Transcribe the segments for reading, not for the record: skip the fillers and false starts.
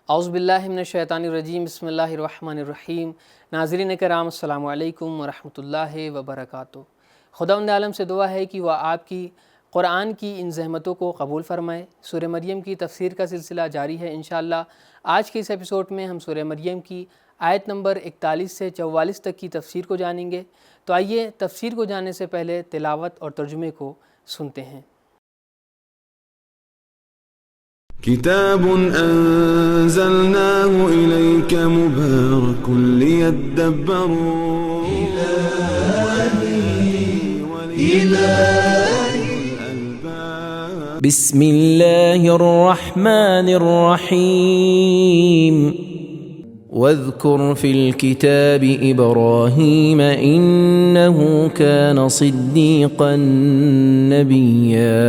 اعوذ باللہ من الشیطان الرجیم، بسم اللہ الرحمن الرحیم۔ ناظرین کرام، السلام علیکم ورحمۃ اللہ وبرکاتہ۔ خداوند عالم سے دعا ہے کہ وہ آپ کی قرآن کی ان زحمتوں کو قبول فرمائے۔ سورہ مریم کی تفسیر کا سلسلہ جاری ہے انشاءاللہ۔ آج کے اس ایپیسوڈ میں ہم سورہ مریم کی آیت نمبر 41 سے 44 تک کی تفسیر کو جانیں گے۔ تو آئیے تفسیر کو جاننے سے پہلے تلاوت اور ترجمے کو سنتے ہیں۔ كتاب أنزلناه إليك مبارك ليدبروا بسم الله الرحمن الرحيم واذكر في الكتاب إبراهيم إنه كان صديقا نبيا۔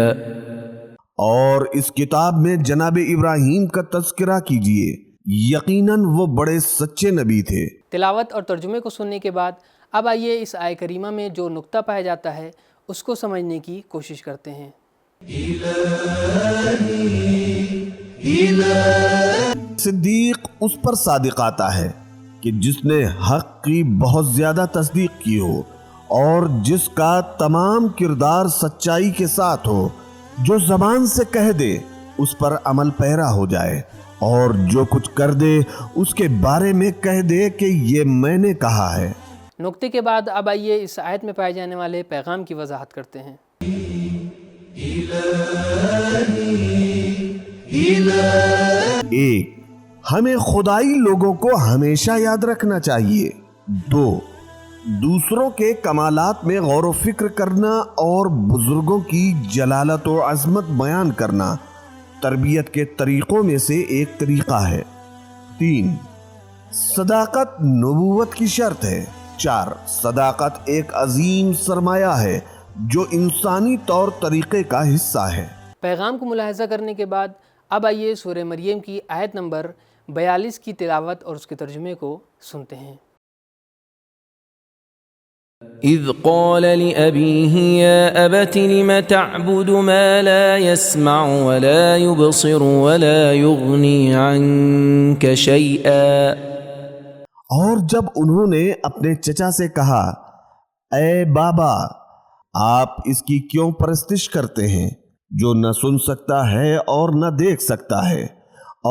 اور اس کتاب میں جناب ابراہیم کا تذکرہ کیجئے، یقیناً وہ بڑے سچے نبی تھے۔ تلاوت اور ترجمے کو سننے کے بعد اب آئیے اس آیہ کریمہ میں جو نقطہ پایا جاتا ہے اس کو سمجھنے کی کوشش کرتے ہیں۔ صدیق اس پر صادق آتا ہے کہ جس نے حق کی بہت زیادہ تصدیق کی ہو اور جس کا تمام کردار سچائی کے ساتھ ہو، جو زبان سے کہہ دے اس پر عمل پیرا ہو جائے، اور جو کچھ کر دے اس کے بارے میں کہہ دے کہ یہ میں نے کہا ہے۔ نقطے کے بعد اب آئیے اس آیت میں پائے جانے والے پیغام کی وضاحت کرتے ہیں۔ ایک، ہمیں خدائی لوگوں کو ہمیشہ یاد رکھنا چاہیے۔ دو، دوسروں کے کمالات میں غور و فکر کرنا اور بزرگوں کی جلالت و عظمت بیان کرنا تربیت کے طریقوں میں سے ایک طریقہ ہے۔ تین، صداقت نبوت کی شرط ہے۔ چار، صداقت ایک عظیم سرمایہ ہے جو انسانی طور طریقے کا حصہ ہے۔ پیغام کو ملاحظہ کرنے کے بعد اب آئیے سورہ مریم کی آیت نمبر 42 کی تلاوت اور اس کے ترجمے کو سنتے ہیں۔ إذ قال لأبيه يا أبت لم تعبد ما لا يسمع ولا يبصر ولا يغني عنك شيئا۔ اور جب انہوں نے اپنے چچا سے کہا، اے بابا، آپ اس کی کیوں پرستش کرتے ہیں جو نہ سن سکتا ہے اور نہ دیکھ سکتا ہے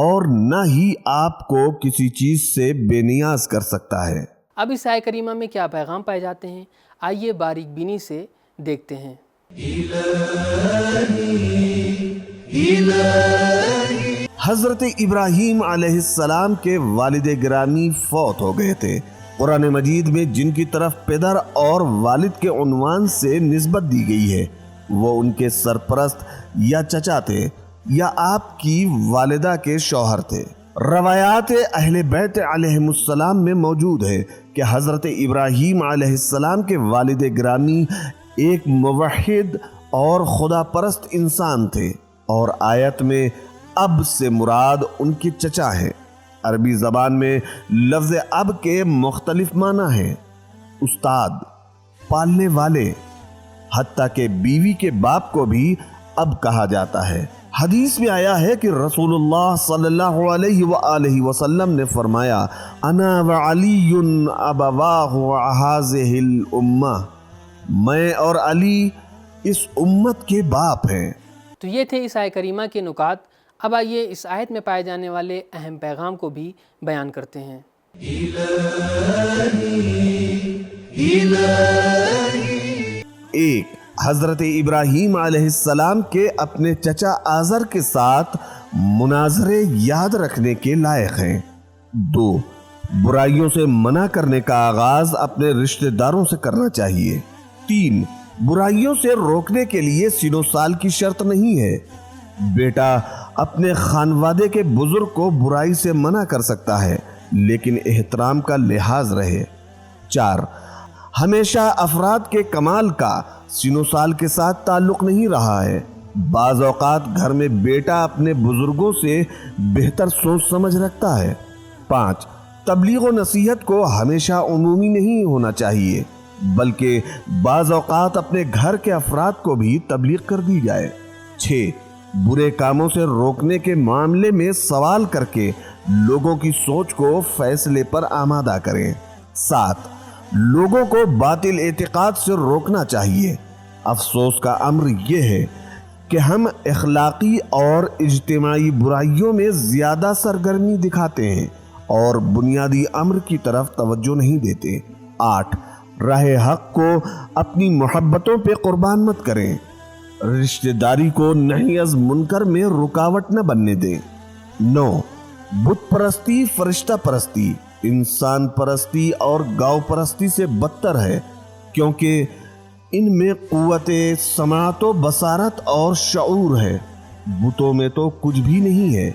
اور نہ ہی آپ کو کسی چیز سے بے نیاز کر سکتا ہے۔ اب اس آیہ کریمہ میں کیا پیغام پائے جاتے ہیں، آئیے باریک بینی سے دیکھتے ہیں۔ حضرت ابراہیم علیہ السلام کے والد گرامی فوت ہو گئے تھے۔ قرآن مجید میں جن کی طرف پدر اور والد کے عنوان سے نسبت دی گئی ہے وہ ان کے سرپرست یا چچا تھے یا آپ کی والدہ کے شوہر تھے۔ روایات اہل بیت علیہم السلام میں موجود ہے کہ حضرت ابراہیم علیہ السلام کے والد گرامی ایک موحد اور خدا پرست انسان تھے، اور آیت میں اب سے مراد ان کے چچا ہیں۔ عربی زبان میں لفظ اب کے مختلف معنی ہیں: استاد، پالنے والے، حتیٰ کہ بیوی کے باپ کو بھی اب کہا جاتا ہے۔ حدیث میں آیا ہے کہ رسول اللہ صلی اللہ علیہ وآلہ وسلم نے فرمایا، انا وعلی ابواہ هذه الامہ، میں اور علی اس امت کے باپ ہیں۔ تو یہ تھے اس آیہ کریمہ کے نکات۔ اب آئیے اس آیت میں پائے جانے والے اہم پیغام کو بھی بیان کرتے ہیں۔ ایک، حضرت ابراہیم علیہ السلام کے اپنے چچا آزر کے ساتھ مناظرے یاد رکھنے کے لائق ہیں۔ دو، برائیوں سے منع کرنے کا آغاز اپنے رشتہ داروں سے کرنا چاہیے۔ تین، برائیوں سے روکنے کے لیے سن و سال کی شرط نہیں ہے۔ بیٹا اپنے خانوادے کے بزرگ کو برائی سے منع کر سکتا ہے لیکن احترام کا لحاظ رہے۔ چار، ہمیشہ افراد کے کمال کا سن و سال کے ساتھ تعلق نہیں رہا ہے۔ بعض اوقات گھر میں بیٹا اپنے بزرگوں سے بہتر سوچ سمجھ رکھتا ہے۔ پانچ، تبلیغ و نصیحت کو ہمیشہ عمومی نہیں ہونا چاہیے بلکہ بعض اوقات اپنے گھر کے افراد کو بھی تبلیغ کر دی جائے۔ 6، برے کاموں سے روکنے کے معاملے میں سوال کر کے لوگوں کی سوچ کو فیصلے پر آمادہ کریں۔ 7 لوگوں کو باطل اعتقاد سے روکنا چاہیے۔ افسوس کا امر یہ ہے کہ ہم اخلاقی اور اجتماعی برائیوں میں زیادہ سرگرمی دکھاتے ہیں اور بنیادی امر کی طرف توجہ نہیں دیتے۔ 8 راہ حق کو اپنی محبتوں پہ قربان مت کریں۔ رشتہ داری کو نہی از منکر میں رکاوٹ نہ بننے دیں۔ 9 بت پرستی فرشتہ پرستی انسان پرستی اور گاؤ پرستی سے بدتر ہے، کیونکہ ان میں قوت سماعت و بصارت اور شعور ہے، بتوں میں تو کچھ بھی نہیں ہے۔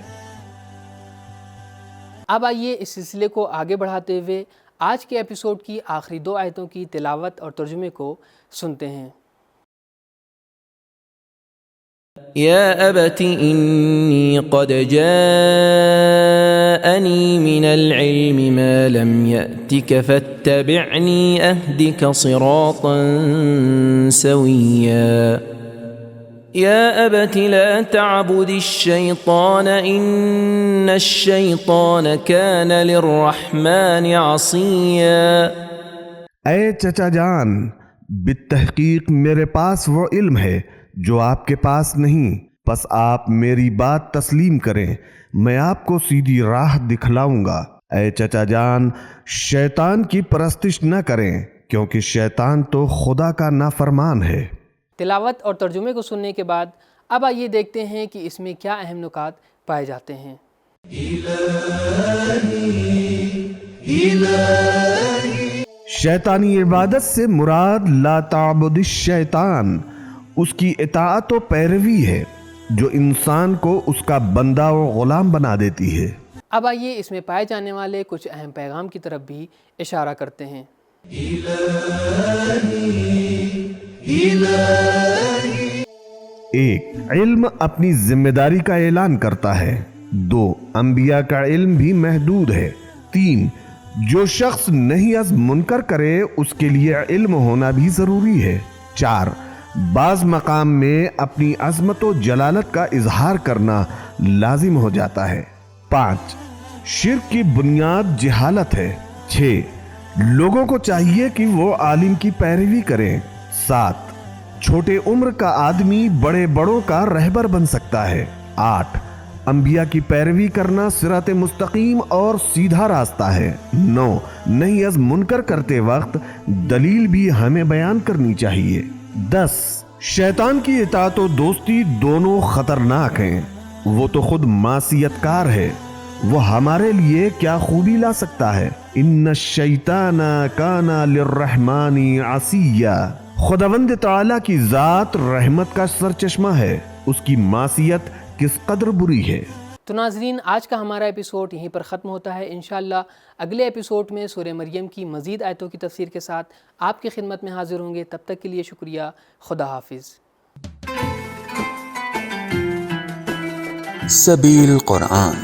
اب آئیے اس سلسلے کو آگے بڑھاتے ہوئے آج کے ایپیسوڈ کی آخری 2 آیتوں کی تلاوت اور ترجمے کو سنتے ہیں۔ يا أبت إني قد جاءني من العلم ما لم يأتك فاتبعني أهدك صراطا سويا يا أبت لا تعبد الشيطان إن الشيطان كان للرحمن عصيا۔ اے چچا جان، بالتحقیق میرے پاس وہ علم ہے جو آپ کے پاس نہیں، پس آپ میری بات تسلیم کریں، میں آپ کو سیدھی راہ دکھلاؤں گا۔ اے چچا جان، شیطان کی پرستش نہ کریں، کیونکہ شیطان تو خدا کا نافرمان ہے۔ تلاوت اور ترجمے کو سننے کے بعد اب آئیے دیکھتے ہیں کہ اس میں کیا اہم نکات پائے جاتے ہیں۔ شیطانی عبادت سے مراد لا تعبد الشیطان، اس کی اطاعت و پیروی ہے جو انسان کو اس کا بندہ و غلام بنا دیتی ہے۔ اب آئیے اس میں پائے جانے والے کچھ اہم پیغام کی طرف بھی اشارہ کرتے ہیں۔ 1 علم اپنی ذمہ داری کا اعلان کرتا ہے۔ 2 انبیاء کا علم بھی محدود ہے۔ 3 جو شخص نہی از منکر کرے اس کے لیے علم ہونا بھی ضروری ہے۔ 4 بعض مقام میں اپنی عظمت و جلالت کا اظہار کرنا لازم ہو جاتا ہے۔ 5 شرک کی بنیاد جہالت ہے۔ 6 لوگوں کو چاہیے کہ وہ عالم کی پیروی کریں۔ 7 چھوٹے عمر کا آدمی بڑے بڑوں کا رہبر بن سکتا ہے۔ 8 انبیاء کی پیروی کرنا صراط مستقیم اور سیدھا راستہ ہے۔ 9 نہی از منکر کرتے وقت دلیل بھی ہمیں بیان کرنی چاہیے۔ 10 شیطان کی اطاعت و دوستی دونوں خطرناک ہیں، وہ تو خود معصیت کار ہے، وہ ہمارے لیے کیا خوبی لا سکتا ہے۔ ان الشیطان کان للرحمن عصیا، خداوند تعالیٰ کی ذات رحمت کا سرچشمہ ہے، اس کی معصیت کس قدر بری ہے۔ تو ناظرین، آج کا ہمارا ایپیسوڈ یہیں پر ختم ہوتا ہے۔ انشاءاللہ اگلے ایپیسوڈ میں سورہ مریم کی مزید آیتوں کی تفسیر کے ساتھ آپ کی خدمت میں حاضر ہوں گے۔ تب تک کے لیے شکریہ، خدا حافظ۔ سبیل قرآن،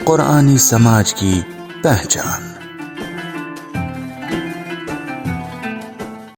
قرآنی سماج کی پہچان۔